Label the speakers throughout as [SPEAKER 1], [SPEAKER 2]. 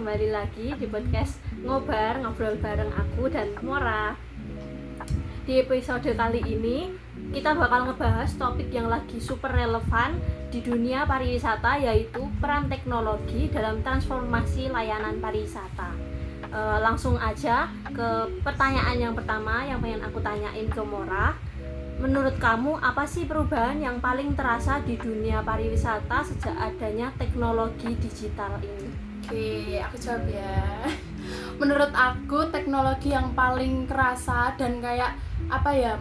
[SPEAKER 1] kembali lagi di podcast ngobrol bareng aku dan Mora. Di episode kali ini kita bakal ngebahas topik yang lagi super relevan di dunia pariwisata, yaitu peran teknologi dalam transformasi layanan pariwisata. Langsung aja ke pertanyaan yang pertama yang pengen aku tanyain ke Mora. Menurut kamu apa sih perubahan yang paling terasa di dunia pariwisata sejak adanya teknologi digital ini?
[SPEAKER 2] Oke, aku jawab ya. Menurut aku teknologi yang paling kerasa dan kayak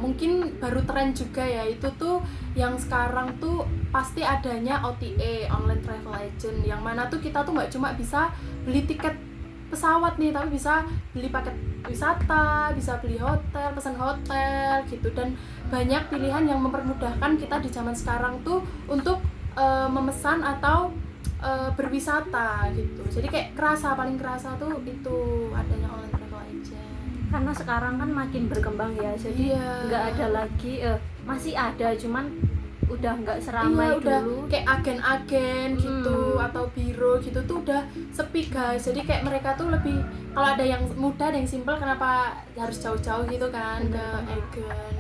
[SPEAKER 2] mungkin baru tren juga ya, itu tuh yang sekarang tuh pasti adanya OTA, online travel agent, yang mana tuh kita tuh nggak cuma bisa beli tiket pesawat nih, tapi bisa beli paket wisata, bisa beli hotel, pesan hotel gitu, dan banyak pilihan yang mempermudahkan kita di zaman sekarang tuh untuk memesan atau berwisata gitu. Jadi kayak paling kerasa tuh itu adanya online travel agent.
[SPEAKER 1] Karena sekarang kan makin berkembang ya, jadi nggak ada lagi, masih ada cuman udah nggak seramai
[SPEAKER 2] udah
[SPEAKER 1] dulu.
[SPEAKER 2] Kayak agen-agen gitu atau biro gitu tuh udah sepi guys. Jadi kayak mereka tuh lebih, kalau ada yang mudah, ada yang simpel, kenapa harus jauh-jauh gitu kan ke agen.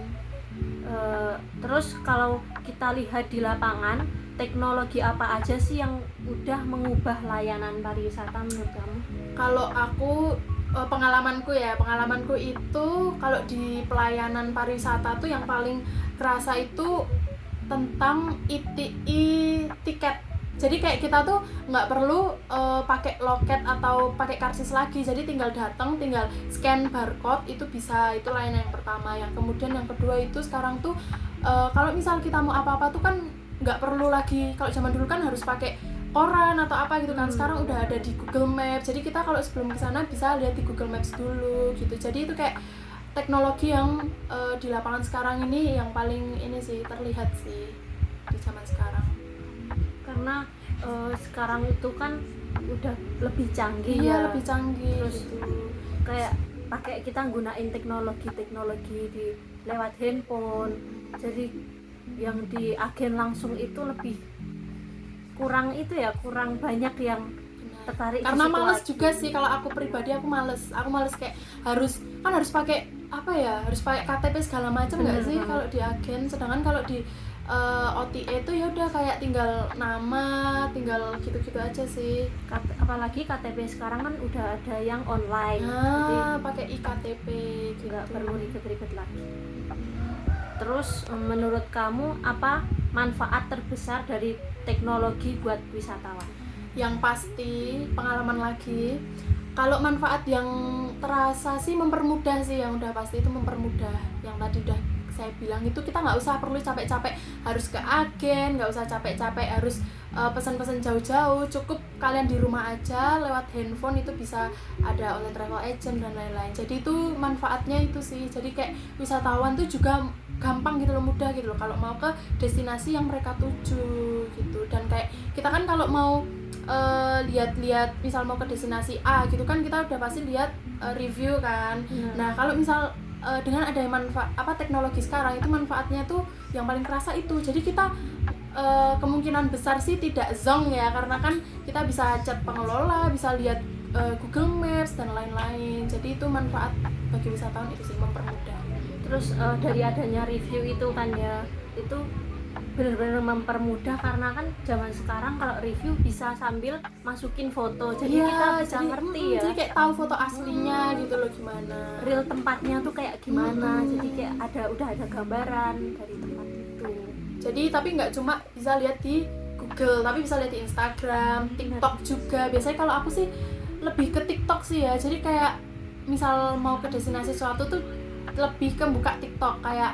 [SPEAKER 1] Terus kalau kita lihat di lapangan, teknologi apa aja sih yang udah mengubah layanan pariwisata menurut kamu?
[SPEAKER 2] Kalau aku pengalamanku itu, kalau di pelayanan pariwisata tuh yang paling kerasa itu tentang ITI tiket. Jadi kayak kita tuh nggak perlu pakai loket atau pakai karcis lagi. Jadi tinggal datang, tinggal scan barcode, itu bisa. Itu layanan yang pertama. Yang kemudian yang kedua itu sekarang tuh kalau misal kita mau apa-apa tuh kan nggak perlu lagi. Kalau zaman dulu kan harus pakai koran atau apa gitu kan. Sekarang udah ada di Google Maps. Jadi kita kalau sebelum kesana bisa lihat di Google Maps dulu gitu. Jadi itu kayak teknologi yang di lapangan sekarang ini yang paling ini sih terlihat sih di zaman sekarang.
[SPEAKER 1] Karena sekarang itu kan udah lebih canggih.
[SPEAKER 2] Lebih canggih.
[SPEAKER 1] Terus
[SPEAKER 2] gitu.
[SPEAKER 1] kayak kita gunain teknologi di lewat handphone. Jadi yang di agen langsung itu lebih kurang banyak yang tertarik.
[SPEAKER 2] Karena males juga sih, kalau aku pribadi aku males kayak harus pakai harus pakai KTP segala macam nggak sih kalau di agen. Sedangkan kalau di OTA itu ya udah kayak tinggal nama, tinggal gitu-gitu aja sih.
[SPEAKER 1] Apalagi KTP sekarang kan udah ada yang online,
[SPEAKER 2] jadi pakai iKTP gitu.
[SPEAKER 1] Nggak perlu ribet-ribet lagi. Terus menurut kamu apa manfaat terbesar dari teknologi buat wisatawan?
[SPEAKER 2] Yang pasti pengalaman lagi. Kalau manfaat yang terasa sih mempermudah sih, yang udah pasti itu mempermudah. Yang tadi udah saya bilang itu, kita nggak usah perlu capek-capek harus ke agen, nggak usah capek-capek harus pesan-pesan jauh-jauh. Cukup kalian di rumah aja lewat handphone itu bisa ada online travel agent dan lain-lain. Jadi itu manfaatnya itu sih. Jadi kayak wisatawan tuh juga gampang gitu loh, mudah gitu loh kalau mau ke destinasi yang mereka tuju gitu. Dan kayak kita kan kalau mau lihat-lihat misal mau ke destinasi A gitu kan, kita udah pasti lihat review kan. Nah kalau misal dengan ada teknologi sekarang itu, manfaatnya tuh yang paling kerasa itu. Jadi kita kemungkinan besar sih tidak zonk ya, karena kan kita bisa chat pengelola, bisa lihat Google Maps dan lain-lain. Jadi itu manfaat bagi wisatawan itu sih, mempermudah.
[SPEAKER 1] Terus dari adanya review itu kan ya, itu benar-benar mempermudah, karena kan zaman sekarang kalau review bisa sambil masukin foto, jadi kita bisa ngerti ya.
[SPEAKER 2] Jadi kayak tahu foto aslinya gitu loh, gimana
[SPEAKER 1] real tempatnya tuh kayak gimana. Jadi kayak udah ada gambaran dari tempat itu.
[SPEAKER 2] Jadi tapi nggak cuma bisa lihat di Google, tapi bisa lihat di Instagram, TikTok juga. Biasanya kalau aku sih lebih ke TikTok sih ya. Jadi kayak misal mau ke destinasi suatu tuh lebih ke buka TikTok. Kayak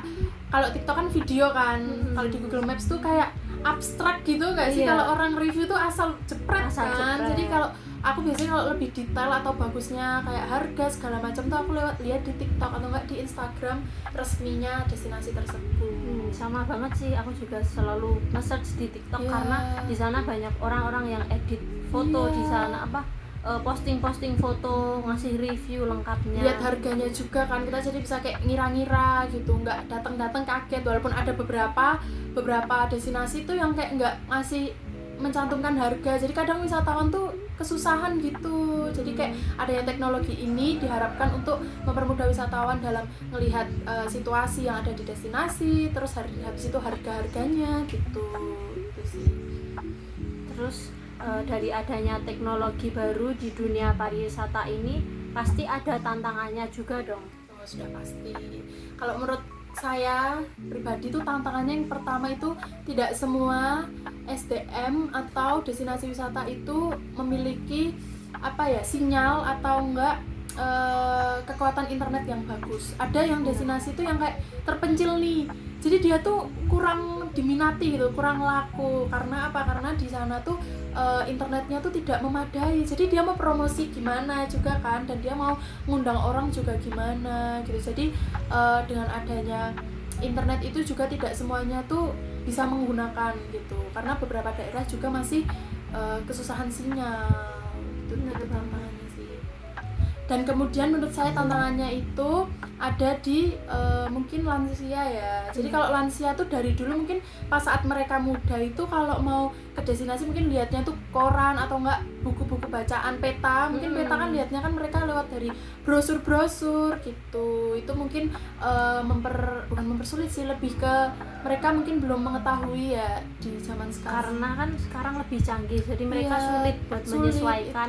[SPEAKER 2] kalau TikTok kan video kan, kalau di Google Maps tuh kayak abstrak gitu nggak sih? Kalau orang review tuh asal jepret kan. Jadi kalau aku biasanya kalau lebih detail atau bagusnya kayak harga segala macam tuh aku lihat di TikTok atau enggak di Instagram resminya destinasi tersebut.
[SPEAKER 1] Sama banget sih, aku juga selalu nge-search di TikTok karena di sana banyak orang-orang yang edit foto di sana, posting foto, ngasih review lengkapnya.
[SPEAKER 2] Lihat harganya juga kan, kita jadi bisa kayak ngira-ngira gitu, nggak datang kaget. Walaupun ada beberapa destinasi tuh yang kayak nggak ngasih mencantumkan harga, jadi kadang wisatawan tuh kesusahan gitu. Jadi kayak adanya teknologi ini diharapkan untuk mempermudah wisatawan dalam melihat situasi yang ada di destinasi, terus habis itu harga-harganya gitu. Itu sih.
[SPEAKER 1] Terus dari adanya teknologi baru di dunia pariwisata ini pasti ada tantangannya juga dong.
[SPEAKER 2] Oh, sudah pasti. Kalau menurut saya pribadi itu tantangannya yang pertama itu tidak semua SDM atau destinasi wisata itu memiliki sinyal atau enggak kekuatan internet yang bagus. Ada yang destinasi itu yang kayak terpencil nih, jadi dia tuh kurang diminati gitu, kurang laku. Karena apa? Karena di sana tuh internetnya tuh tidak memadai, jadi dia mau promosi gimana juga kan, dan dia mau ngundang orang juga gimana gitu. Jadi dengan adanya internet itu juga tidak semuanya tuh bisa menggunakan gitu, karena beberapa daerah juga masih kesusahan sinyal. Itu tantangannya sih. Dan kemudian menurut saya tantangannya itu ada di mungkin lansia ya. Jadi kalau lansia tuh dari dulu mungkin pas saat mereka muda itu kalau mau ke destinasi mungkin lihatnya tuh koran atau enggak buku-buku bacaan peta. Mungkin peta kan lihatnya kan mereka lewat dari brosur-brosur gitu. Itu mungkin bukan mempersulit sih, lebih ke mereka mungkin belum mengetahui ya di zaman sekarang.
[SPEAKER 1] Karena kan sekarang lebih canggih, jadi mereka sulit buat menyesuaikan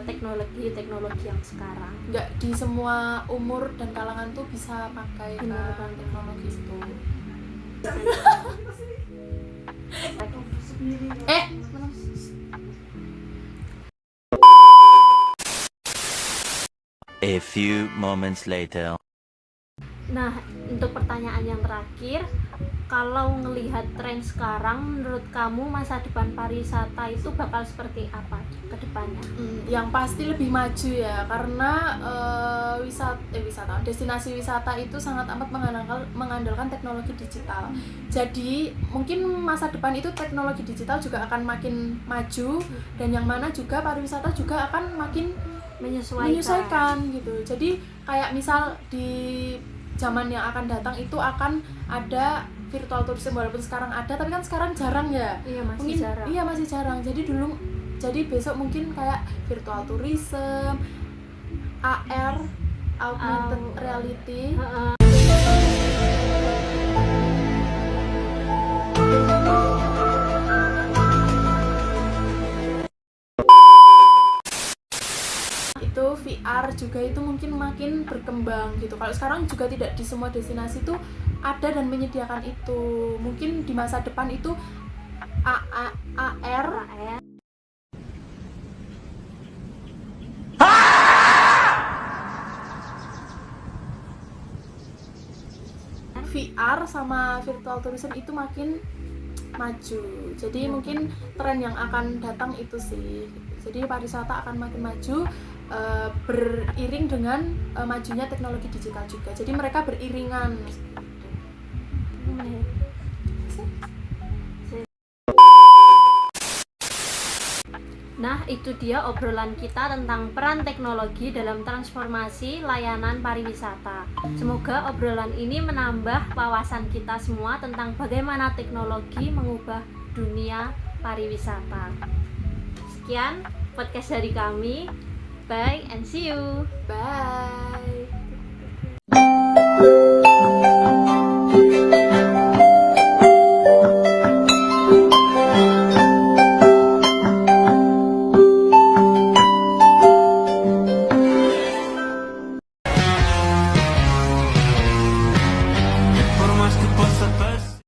[SPEAKER 1] teknologi yang sekarang.
[SPEAKER 2] Nggak di semua umur dan kalangan tuh bisa pakai teknologi itu.
[SPEAKER 3] A few moments later.
[SPEAKER 1] Nah, untuk pertanyaan yang terakhir, kalau ngelihat tren sekarang, menurut kamu masa depan pariwisata itu bakal seperti apa ke depannya?
[SPEAKER 2] Yang pasti lebih maju ya, karena destinasi wisata itu sangat amat mengandalkan teknologi digital. Jadi mungkin masa depan itu teknologi digital juga akan makin maju, dan yang mana juga pariwisata juga akan makin menyesuaikan gitu. Jadi kayak misal di zaman yang akan datang itu akan ada virtual tourism, walaupun sekarang ada tapi kan sekarang jarang ya. Masih jarang. Jadi besok mungkin kayak virtual tourism, AR, augmented reality. Itu VR juga itu mungkin makin berkembang gitu. Kalau sekarang juga tidak di semua destinasi itu ada dan menyediakan itu. Mungkin di masa depan itu AR VR sama virtual tourism itu makin maju. Jadi mungkin tren yang akan datang itu sih. Jadi pariwisata akan makin maju beriring dengan majunya teknologi digital juga. Jadi mereka beriringan.
[SPEAKER 1] Nah, itu dia obrolan kita tentang peran teknologi dalam transformasi layanan pariwisata. Semoga obrolan ini menambah wawasan kita semua tentang bagaimana teknologi mengubah dunia pariwisata. Sekian podcast dari kami. Bye and see you.
[SPEAKER 2] Bye.